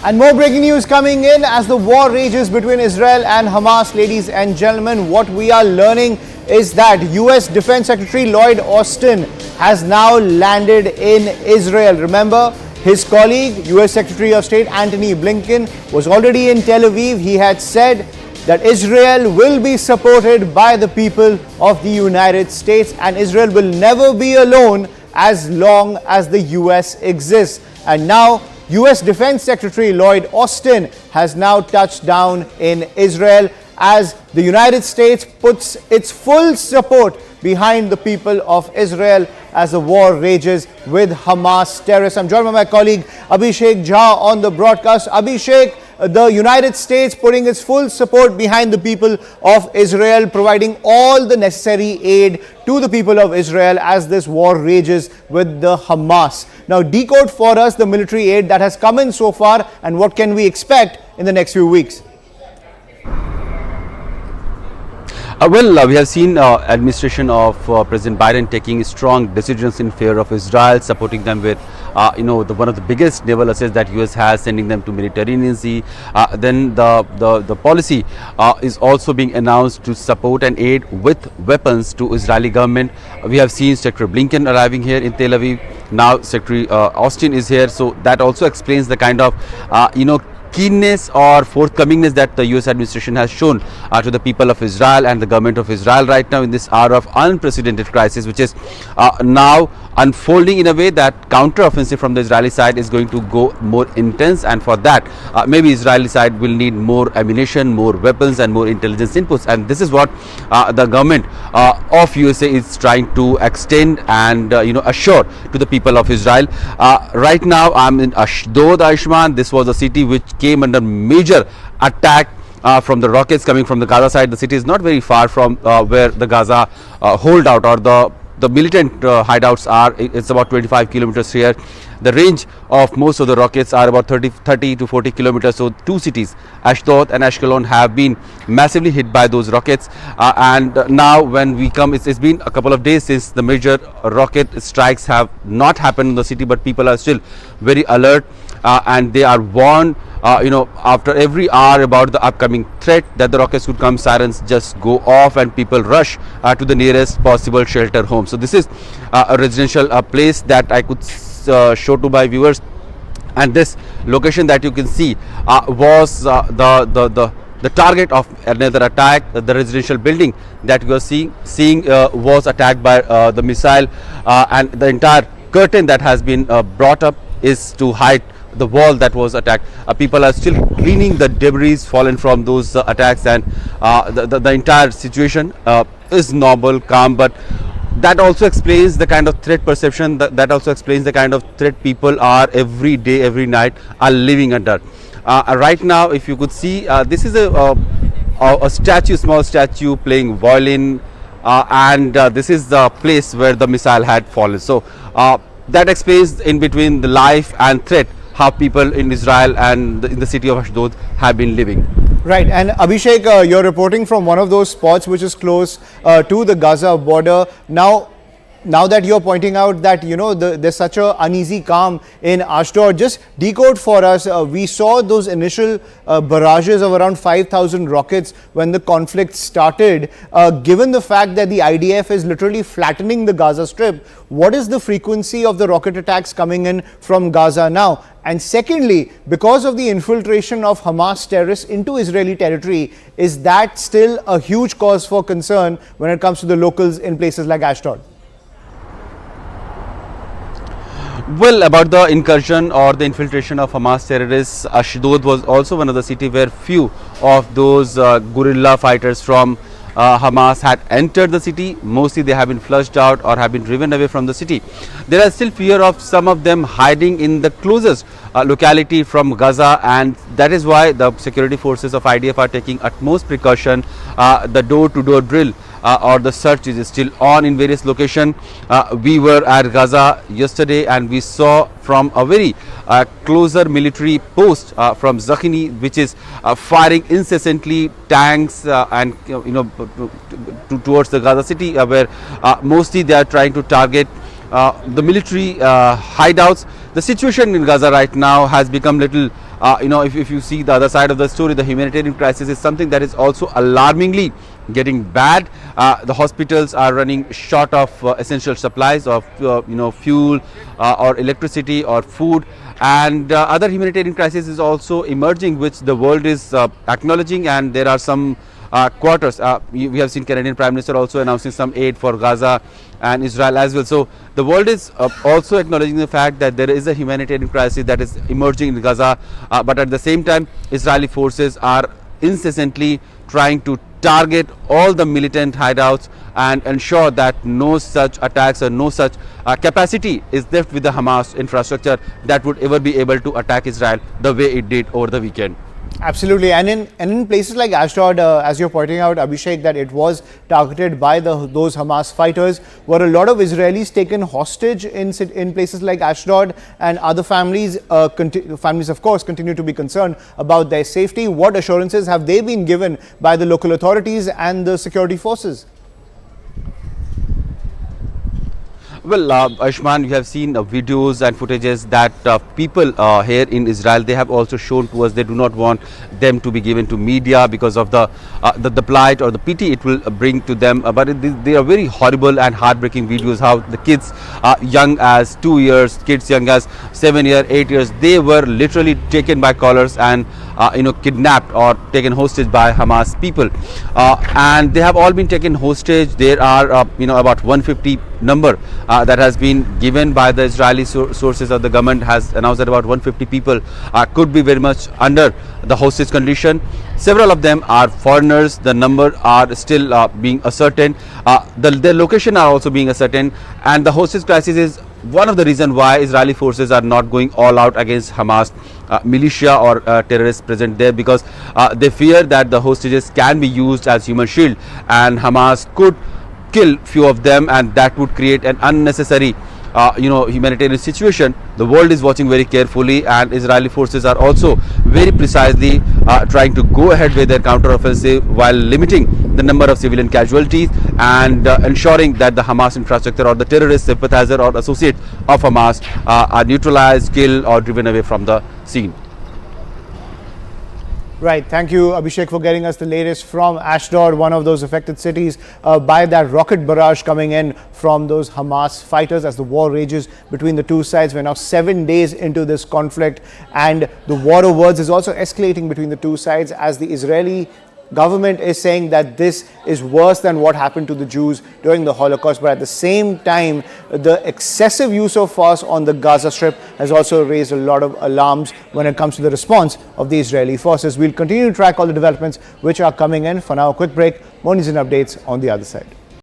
And more breaking news coming in as the war rages between Israel and Hamas. Ladies and gentlemen, what we are learning is that US Defense Secretary Lloyd Austin has now landed in Israel. Remember, his colleague, US Secretary of State Antony Blinken, was already in Tel Aviv. He had said that Israel will be supported by the people of the United States and Israel will never be alone as long as the US exists. And now US Defense Secretary Lloyd Austin has now touched down in Israel as the United States puts its full support behind the people of Israel as the war rages with Hamas terrorists. I'm joined by my colleague Abhishek Jha on the broadcast. Abhishek, the United States putting its full support behind the people of Israel, providing all the necessary aid to the people of Israel as this war rages with the Hamas. Now, decode for us the military aid that has come in so far and what can we expect in the next few weeks? We have seen administration of President Biden taking strong decisions in favor of Israel, supporting them with, one of the biggest naval assets that US has, sending them to Mediterranean Sea. Then the policy is also being announced to support and aid with weapons to Israeli government. We have seen Secretary Blinken arriving here in Tel Aviv. Now Secretary Austin is here. So that also explains the kind of, keenness or forthcomingness that the US administration has shown to the people of Israel and the government of Israel right now in this hour of unprecedented crisis, which is now unfolding in a way that counter-offensive from the Israeli side is going to go more intense, and for that maybe Israeli side will need more ammunition, more weapons and more intelligence inputs, and this is what the government of USA is trying to extend and assure to the people of Israel. Right now I'm in Ashdod, Ayushman. This was a city which came under major attack from the rockets coming from the Gaza side. The city is not very far from where the Gaza holdout or the militant hideouts are. It's about 25 kilometers here. The range of most of the rockets are about 30 to 40 kilometers. So two cities, Ashdod and Ashkelon, have been massively hit by those rockets. And now when we come, it's been a couple of days since the major rocket strikes have not happened in the city, but people are still very alert and they are warned after every hour about the upcoming threat that the rockets could come. Sirens just go off and people rush to the nearest possible shelter home. So this is a residential place that I could show to my viewers, and this location that you can see was the target of another attack. The residential building that you are seeing was attacked by the missile, and the entire curtain that has been brought up is to hide the wall that was attacked. People are still cleaning the debris fallen from those attacks, and the entire situation is normal, calm, but that also explains the kind of threat perception, that also explains the kind of threat people are every day, every night are living under. Right now, if you could see, this is a statue, small statue playing violin, and this is the place where the missile had fallen. So that explains in between the life and threat how people in Israel and in the city of Ashdod have been living. Right, and Abhishek, you're reporting from one of those spots which is close to the Gaza border. Now that you're pointing out that there's such a uneasy calm in Ashdod, just decode for us. We saw those initial barrages of around 5,000 rockets when the conflict started. Given the fact that the IDF is literally flattening the Gaza Strip, what is the frequency of the rocket attacks coming in from Gaza now? And secondly, because of the infiltration of Hamas terrorists into Israeli territory, is that still a huge cause for concern when it comes to the locals in places like Ashdod? Well, about the incursion or the infiltration of Hamas terrorists, Ashdod was also one of the cities where few of those guerrilla fighters from Hamas had entered the city. Mostly they have been flushed out or have been driven away from the city. There is still fear of some of them hiding in the closest locality from Gaza, and that is why the security forces of IDF are taking utmost precaution. The door-to-door drill or the search is still on in various locations. We were at Gaza yesterday and we saw from a very closer military post from Zakhini, which is firing incessantly tanks and towards the Gaza city, where mostly they are trying to target the military hideouts. The situation in Gaza right now has become little if you see the other side of the story, the humanitarian crisis is something that is also alarmingly getting bad. The hospitals are running short of essential supplies of fuel or electricity or food, and other humanitarian crisis is also emerging, which the world is acknowledging, and there are some quarters. We have seen Canadian Prime Minister also announcing some aid for Gaza and Israel as well. So the world is also acknowledging the fact that there is a humanitarian crisis that is emerging in Gaza, but at the same time Israeli forces are incessantly trying to target all the militant hideouts and ensure that no such attacks or no such capacity is left with the Hamas infrastructure that would ever be able to attack Israel the way it did over the weekend. Absolutely, and in places like Ashdod, as you're pointing out, Abhishek, that it was targeted by those Hamas fighters. Were a lot of Israelis taken hostage in places like Ashdod, and other families, families of course, continue to be concerned about their safety? What assurances have they been given by the local authorities and the security forces? Well, Ashman, you have seen videos and footages that people here in Israel, they have also shown to us. They do not want them to be given to media because of the plight or the pity it will bring to them. But they are very horrible and heartbreaking videos. How the kids, young as 2 years, kids young as 7 years, 8 years, they were literally taken by collars and kidnapped or taken hostage by Hamas people, and they have all been taken hostage. There are about 150 number that has been given by the Israeli sources. Of the government has announced that about 150 people could be very much under the hostage condition. Several of them are foreigners. The number are still being ascertained. Their location are also being ascertained, and the hostage crisis is one of the reasons why Israeli forces are not going all out against Hamas militia or terrorists present there, because they fear that the hostages can be used as human shield, and Hamas could kill few of them, and that would create an unnecessary humanitarian situation. The world is watching very carefully, and Israeli forces are also very precisely trying to go ahead with their counteroffensive while limiting the number of civilian casualties and ensuring that the Hamas infrastructure or the terrorist sympathizer or associate of Hamas are neutralized, killed or driven away from the scene. Right. Thank you, Abhishek, for getting us the latest from Ashdod, one of those affected cities by that rocket barrage coming in from those Hamas fighters as the war rages between the two sides. We're now 7 days into this conflict, and the war of words is also escalating between the two sides as the Israeli government is saying that this is worse than what happened to the Jews during the Holocaust. But at the same time, the excessive use of force on the Gaza Strip has also raised a lot of alarms when it comes to the response of the Israeli forces. We'll continue to track all the developments which are coming in. For now, a quick break. More news and updates on the other side.